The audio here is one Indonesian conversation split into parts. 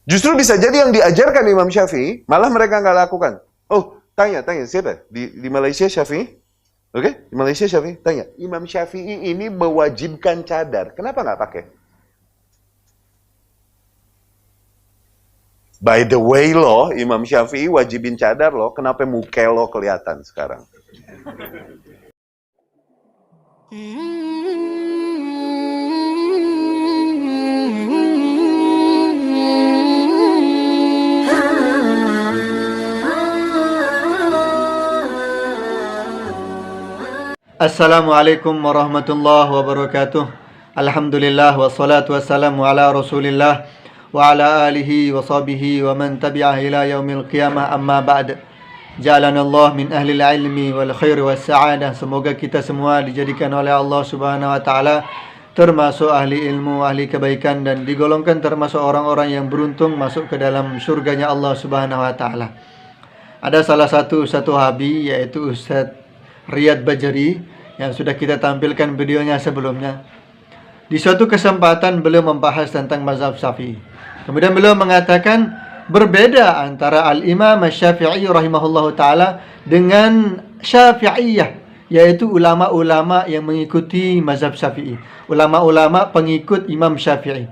Justru bisa jadi yang diajarkan Imam Syafi'i, malah mereka nggak lakukan. Oh, tanya siapa? Di Malaysia Syafi'i? Oke, di Malaysia Syafi'i, tanya. Imam Syafi'i ini mewajibkan cadar, kenapa nggak pakai? By the way loh, Imam Syafi'i wajibin cadar loh, kenapa muka lo kelihatan sekarang? Assalamualaikum warahmatullahi wabarakatuh. Alhamdulillah wassalatu wassalamu ala Rasulillah wa ala alihi wa sahbihi wa man tabi'ah ila yaumil qiyamah, amma ba'd. Ja'alanallah min ahlil ilmi wal khair was sa'adah. Semoga kita semua dijadikan oleh Allah Subhanahu wa taala termasuk ahli ilmu, ahli kebaikan, dan digolongkan termasuk orang-orang yang beruntung masuk ke dalam surganya Allah Subhanahu wa taala. Ada salah satu Wahabi, yaitu Ustaz Riyad Bajri, yang sudah kita tampilkan videonya sebelumnya. Di suatu kesempatan beliau membahas tentang mazhab Syafi'i. Kemudian beliau mengatakan berbeda antara Al-Imam Syafi'i rahimahullahu ta'ala dengan Syafi'iyah, yaitu ulama-ulama yang mengikuti mazhab Syafi'i, ulama-ulama pengikut Imam Syafi'i.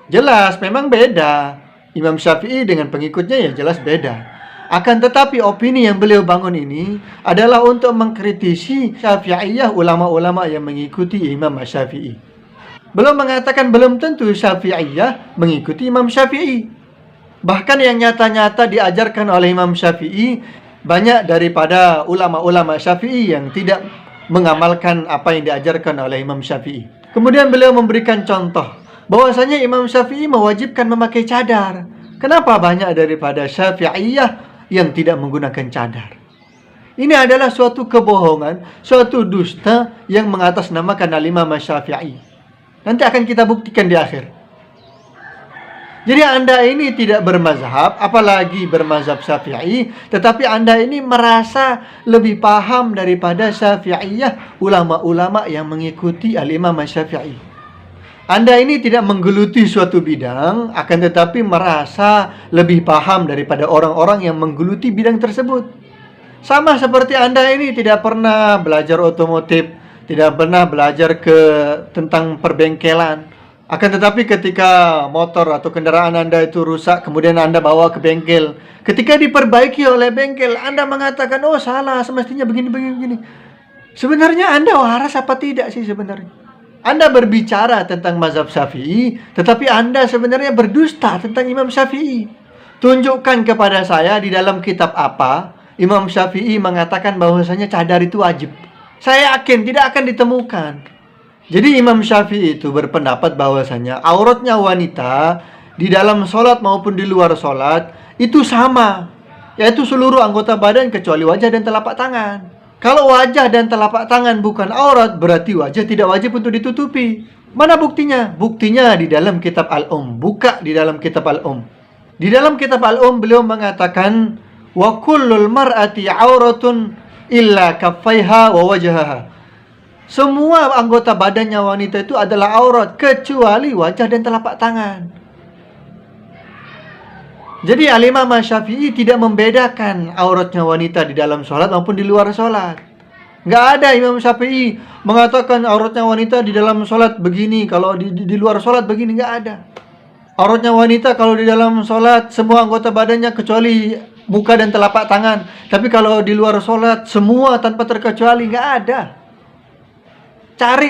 Jelas memang beda. Imam Syafi'i dengan pengikutnya ya jelas beda. Akan tetapi opini yang beliau bangun ini adalah untuk mengkritisi Syafi'iyah, ulama-ulama yang mengikuti Imam Syafi'i. Beliau mengatakan belum tentu Syafi'iyah mengikuti Imam Syafi'i. Bahkan yang nyata-nyata diajarkan oleh Imam Syafi'i, banyak daripada ulama-ulama Syafi'i yang tidak mengamalkan apa yang diajarkan oleh Imam Syafi'i. Kemudian beliau memberikan contoh bahwasanya Imam Syafi'i mewajibkan memakai cadar. Kenapa banyak daripada Syafi'iyah yang tidak menggunakan cadar? Ini adalah suatu kebohongan, suatu dusta yang mengatasnamakan Al-Imam Syafi'i. Nanti akan kita buktikan di akhir. Jadi Anda ini tidak bermazhab, apalagi bermazhab Syafi'i, tetapi Anda ini merasa lebih paham daripada Syafi'iyah, ulama-ulama yang mengikuti Al-Imam Syafi'i. Anda ini tidak menggeluti suatu bidang, akan tetapi merasa lebih paham daripada orang-orang yang menggeluti bidang tersebut. Sama seperti Anda ini tidak pernah belajar otomotif, tidak pernah belajar tentang perbengkelan. Akan tetapi ketika motor atau kendaraan Anda itu rusak, kemudian Anda bawa ke bengkel. Ketika diperbaiki oleh bengkel, Anda mengatakan, oh salah, semestinya begini. Sebenarnya Anda waras apa tidak sih sebenarnya? Anda berbicara tentang mazhab Syafi'i, tetapi Anda sebenarnya berdusta tentang Imam Syafi'i. Tunjukkan kepada saya di dalam kitab apa Imam Syafi'i mengatakan bahwasanya cadar itu wajib. Saya yakin tidak akan ditemukan. Jadi Imam Syafi'i itu berpendapat bahwasanya auratnya wanita di dalam sholat maupun di luar sholat itu sama, yaitu seluruh anggota badan kecuali wajah dan telapak tangan. Kalau wajah dan telapak tangan bukan aurat, berarti wajah tidak wajib untuk ditutupi. Mana buktinya? Buktinya di dalam kitab Al-Um. Buka di dalam kitab Al-Um. Di dalam kitab Al-Um beliau mengatakan, wa kullul mar'ati auratun illa kaffaiha wa wajhaha. Semua anggota badannya wanita itu adalah aurat kecuali wajah dan telapak tangan. Jadi Al-Imam Syafi'i tidak membedakan auratnya wanita di dalam sholat maupun di luar sholat. Nggak ada Imam Syafi'i mengatakan auratnya wanita di dalam sholat begini, kalau di luar sholat begini, nggak ada. Auratnya wanita kalau di dalam sholat semua anggota badannya kecuali muka dan telapak tangan. Tapi kalau di luar sholat semua tanpa terkecuali, nggak ada.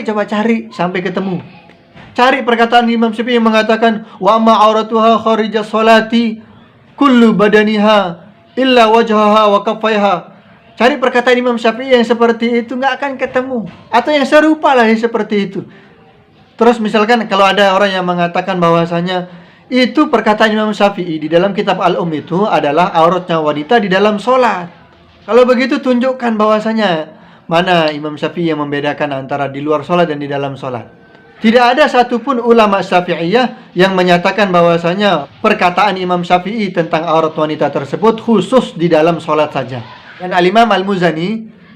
Coba cari sampai ketemu. Cari perkataan Imam Syafi'i yang mengatakan wa ma auratuha kharija sholati kullu badaniha illa wajhaha wa kaffaiha. Cari perkataan Imam Syafi'i yang seperti itu, nggak akan ketemu. Atau yang serupa lah yang seperti itu. Terus misalkan kalau ada orang yang mengatakan bahwasanya itu perkataan Imam Syafi'i di dalam kitab Al-Um itu adalah auratnya wanita di dalam sholat. Kalau begitu tunjukkan bahwasanya mana Imam Syafi'i yang membedakan antara di luar sholat dan di dalam sholat. Tidak ada satupun ulama Syafi'iyah yang menyatakan bahwasanya perkataan Imam Syafi'i tentang aurat wanita tersebut khusus di dalam sholat saja. Dan Al-Imam Al-Muzani,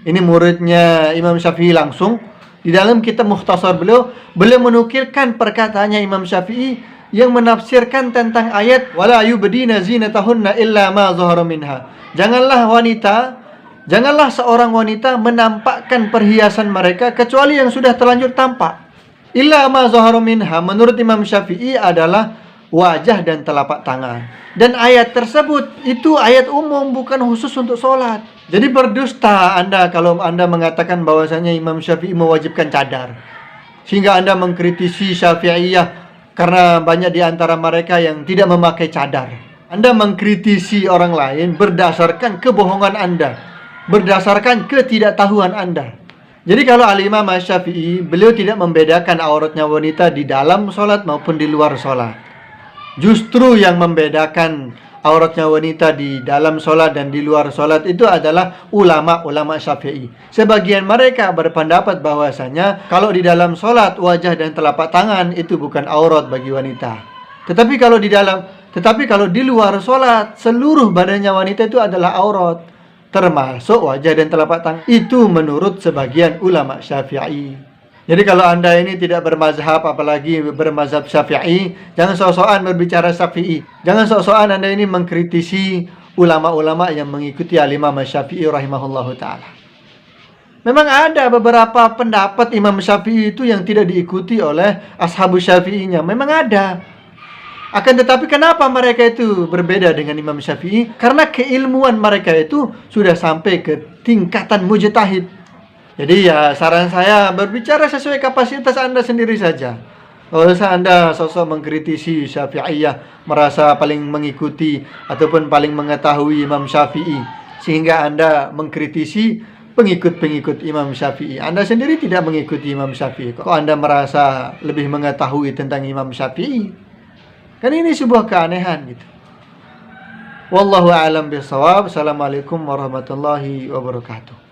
ini muridnya Imam Syafi'i langsung, di dalam kitab Mukhtasar beliau menukilkan perkataannya Imam Syafi'i yang menafsirkan tentang ayat wala yubdina zinatahunna illa ma zahara minha. Janganlah seorang wanita menampakkan perhiasan mereka kecuali yang sudah terlanjur tampak. Illa ma zahara minha menurut Imam Syafi'i adalah wajah dan telapak tangan. Dan ayat tersebut itu ayat umum, bukan khusus untuk sholat. Jadi berdusta Anda kalau Anda mengatakan bahwasanya Imam Syafi'i mewajibkan cadar, sehingga Anda mengkritisi Syafi'iyah karena banyak di antara mereka yang tidak memakai cadar. Anda mengkritisi orang lain berdasarkan kebohongan Anda, berdasarkan ketidaktahuan Anda. Jadi kalau Al-Imam Syafi'i, beliau tidak membedakan auratnya wanita di dalam sholat maupun di luar sholat. Justru yang membedakan auratnya wanita di dalam sholat dan di luar sholat itu adalah ulama-ulama Syafi'i. Sebagian mereka berpendapat bahwasanya kalau di dalam sholat wajah dan telapak tangan itu bukan aurat bagi wanita. Tetapi kalau di luar sholat seluruh badannya wanita itu adalah aurat, termasuk wajah dan telapak tangan. Itu menurut sebagian ulama Syafi'i. Jadi kalau Anda ini tidak bermazhab, apalagi bermazhab Syafi'i, jangan sok-sokan berbicara Syafi'i. Jangan sok-sokan Anda ini mengkritisi ulama-ulama yang mengikuti Al-Imam Syafi'i rahimahullahu ta'ala. Memang ada beberapa pendapat Imam Syafi'i itu yang tidak diikuti oleh ashabu Syafi'inya. Memang ada. Akan tetapi kenapa mereka itu berbeda dengan Imam Syafi'i? Karena keilmuan mereka itu sudah sampai ke tingkatan mujtahid. Jadi ya saran saya berbicara sesuai kapasitas Anda sendiri saja. Kalau Anda sosok mengkritisi Syafi'iyah, merasa paling mengikuti ataupun paling mengetahui Imam Syafi'i, sehingga Anda mengkritisi pengikut-pengikut Imam Syafi'i. Anda sendiri tidak mengikuti Imam Syafi'i. Kok Anda merasa lebih mengetahui tentang Imam Syafi'i? Kan ini sebuah keanehan gitu. Wallahu a'lam bishawab. Assalamualaikum warahmatullahi wabarakatuh.